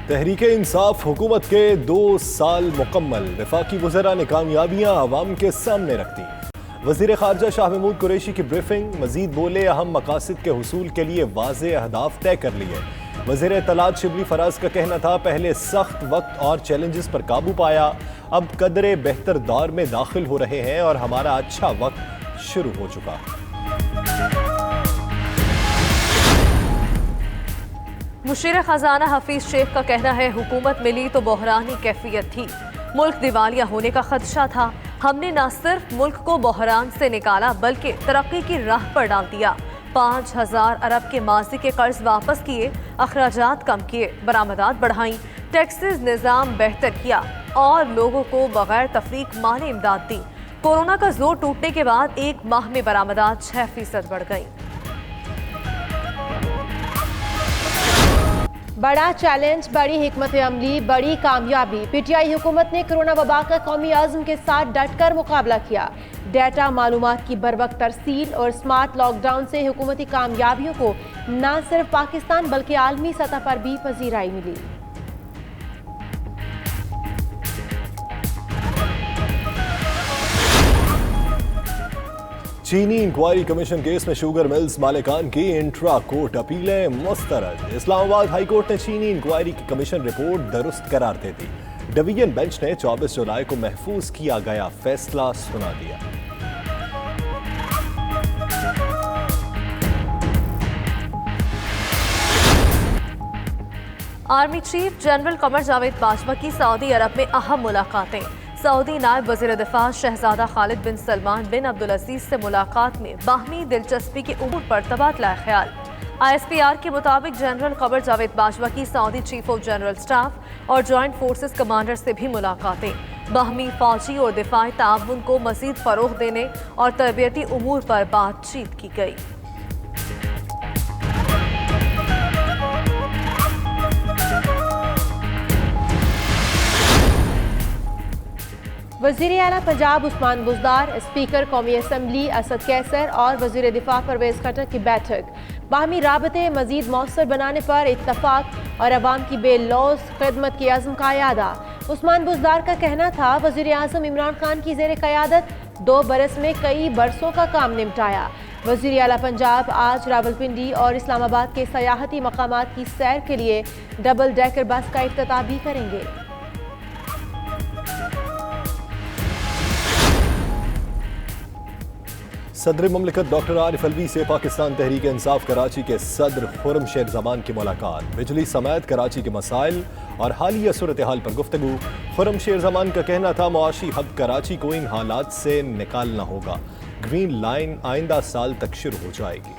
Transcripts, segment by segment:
تحریک انصاف حکومت کے 2 سال مکمل، وفاقی وزراء نے کامیابیاں عوام کے سامنے رکھ دیں۔ وزیر خارجہ شاہ محمود قریشی کی بریفنگ، مزید بولے اہم مقاصد کے حصول کے لیے واضح اہداف طے کر لیے۔ وزیر اطلاعات شبلی فراز کا کہنا تھا پہلے سخت وقت اور چیلنجز پر قابو پایا، اب قدرے بہتر دور میں داخل ہو رہے ہیں اور ہمارا اچھا وقت شروع ہو چکا۔ مشیر خزانہ حفیظ شیخ کا کہنا ہے حکومت ملی تو بحرانی کیفیت تھی، ملک دیوالیہ ہونے کا خدشہ تھا، ہم نے نہ صرف ملک کو بحران سے نکالا بلکہ ترقی کی راہ پر ڈال دیا۔ 5000 ارب کے ماضی کے قرض واپس کیے، اخراجات کم کیے، برآمدات بڑھائیں، ٹیکسز نظام بہتر کیا اور لوگوں کو بغیر تفریق مالی امداد دی۔ کورونا کا زور ٹوٹنے کے بعد ایک ماہ میں برآمدات 6% بڑھ گئیں۔ بڑا چیلنج، بڑی حکمت عملی، بڑی کامیابی۔ پی ٹی آئی حکومت نے کرونا وبا کا قومی عزم کے ساتھ ڈٹ کر مقابلہ کیا۔ ڈیٹا معلومات کی بروقت ترسیل اور سمارٹ لاک ڈاؤن سے حکومتی کامیابیوں کو نہ صرف پاکستان بلکہ عالمی سطح پر بھی پذیرائی ملی۔ چینی انکوائری کمیشن کیس میں شوگر ملز مالکان کی انٹرا کورٹ اپیلیں مسترد۔ اسلام آباد ہائی کورٹ نے چینی انکوائری کی کمیشن رپورٹ درست قرار دے دی۔ ڈویژن بینچ نے 24 جولائی کو محفوظ کیا گیا فیصلہ سنا دیا۔ Army chief general Qamar Javed Bajwa کی سعودی عرب میں اہم ملاقاتیں۔ سعودی نائب وزیر دفاع شہزادہ خالد بن سلمان بن عبدالعزیز سے ملاقات میں باہمی دلچسپی کے امور پر تبادلہ خیال۔ ISPR کے مطابق جنرل قمر جاوید باجوہ کی سعودی چیف آف جنرل سٹاف اور جوائنٹ فورسز کمانڈر سے بھی ملاقاتیں، باہمی فوجی اور دفاعی تعاون کو مزید فروغ دینے اور تربیتی امور پر بات چیت کی گئی۔ وزیر اعلیٰ پنجاب عثمان بزدار، اسپیکر قومی اسمبلی اسد کیسر اور وزیر دفاع پرویز خٹک کی بیٹھک۔ باہمی رابطے مزید مؤثر بنانے پر اتفاق اور عوام کی بے لوث خدمت کے عزم کا اعادہ۔ عثمان بزدار کا کہنا تھا وزیر اعظم عمران خان کی زیر قیادت 2 برس میں کئی برسوں کا کام نمٹایا۔ وزیر اعلیٰ پنجاب آج راولپنڈی اور اسلام آباد کے سیاحتی مقامات کی سیر کے لیے ڈبل ڈیکر بس کا افتتاح بھی کریں گے۔ صدر مملکت ڈاکٹر عارف علوی سے پاکستان تحریک انصاف کراچی کے صدر خرم شیر زمان کی ملاقات۔ بجلی سمیت کراچی کے مسائل اور حالیہ صورتحال پر گفتگو۔ خرم شیر زمان کا کہنا تھا معاشی ہب کراچی کو ان حالات سے نکالنا ہوگا، گرین لائن آئندہ سال تک شروع ہو جائے گی۔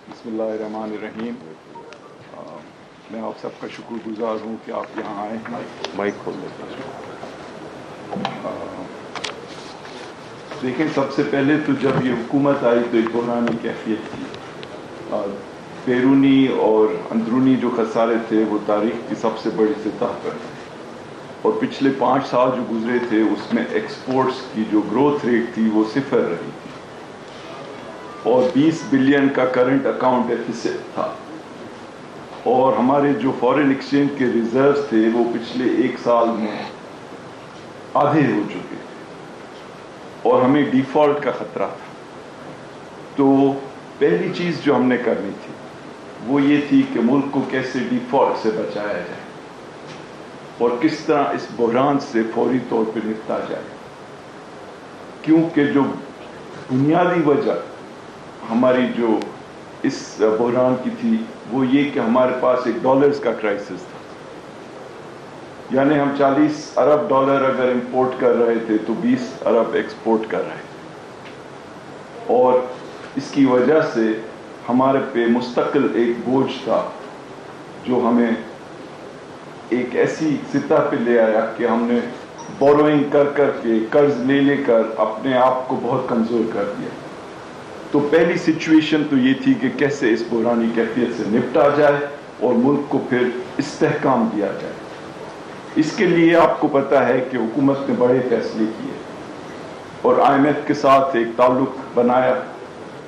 بسم اللہ الرحمن الرحیم۔ میں آپ سب کا شکر گزار ہوں کہ آپ یہاں آئے ہیں۔ مائک کھول لیتا ہوں۔ دیکھیں، سب سے پہلے تو جب یہ حکومت آئی تو ایک بحرانی کیفیت تھی۔ بیرونی اور اندرونی جو خسارے تھے وہ تاریخ کی سب سے بڑی سطح پر تھے، اور پچھلے 5 سال جو گزرے تھے اس میں ایکسپورٹس کی جو گروتھ ریٹ تھی وہ 0 رہی تھی، اور 20 بلین کا کرنٹ اکاؤنٹ ڈیفیسٹ تھا، اور ہمارے جو فارن ایکسچینج کے ریزروز تھے وہ پچھلے 1 سال میں آدھے ہو چکے تھے، اور ہمیں ڈیفالٹ کا خطرہ تھا۔ تو پہلی چیز جو ہم نے کرنی تھی وہ یہ تھی کہ ملک کو کیسے ڈیفالٹ سے بچایا جائے اور کس طرح اس بحران سے فوری طور پہ نپٹا جائے، کیونکہ جو بنیادی وجہ ہماری جو اس بحران کی تھی وہ یہ کہ ہمارے پاس ایک ڈالرز کا کرائسس تھا، یعنی ہم 40 ارب ڈالر اگر امپورٹ کر رہے تھے تو 20 ارب ایکسپورٹ کر رہے تھے، اور اس کی وجہ سے ہمارے پہ مستقل ایک بوجھ تھا جو ہمیں ایک ایسی سطح پہ لے آیا کہ ہم نے بوروئنگ کر کے قرض لے کر اپنے آپ کو بہت کمزور کر دیا۔ تو پہلی سچویشن تو یہ تھی کہ کیسے اس بحرانی کیفیت سے نپٹا جائے اور ملک کو پھر استحکام دیا جائے۔ اس کے لیے آپ کو پتہ ہے کہ حکومت نے بڑے فیصلے کیے اور IMF کے ساتھ ایک تعلق بنایا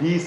20